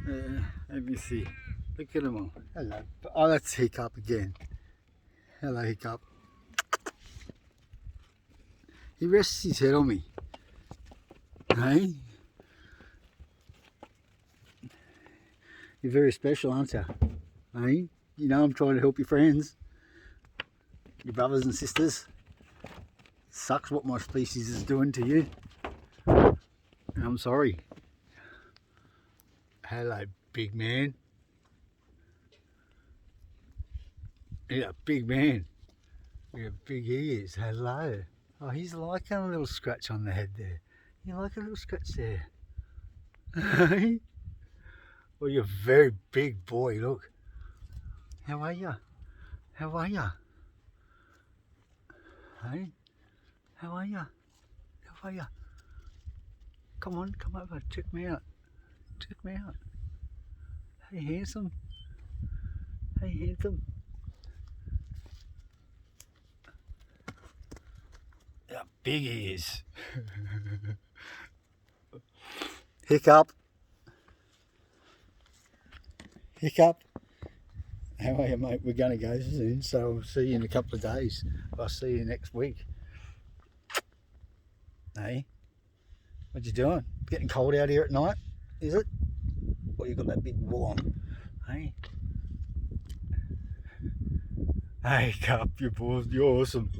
Let me see. Look at them all. Hello. Oh, that's Hiccup again. Hello, Hiccup. He rests his head on me. Hey? You're very special, aren't you? Hey? You know I'm trying to help your friends. Your brothers and sisters. Sucks what my species is doing to you. And I'm sorry. Hello, big man. Yeah, big man. Yeah, big ears. Hello. Oh, he's liking a little scratch on the head there. You like a little scratch there? Hey? Well, you're a very big boy, look. How are you? How are you? Hey? How are you? How are you? Come on, come over, check me out. Check me out. Hey, handsome. Hey, handsome. Yeah, big ears. Hiccup. Hiccup. How are you, mate? We're going to go soon, so I'll see you in a couple of days. I'll see you next week. Hey? What you doing? Getting cold out here at night, is it? Or you got that big wool on? Hey? Hey, Cup, you're awesome.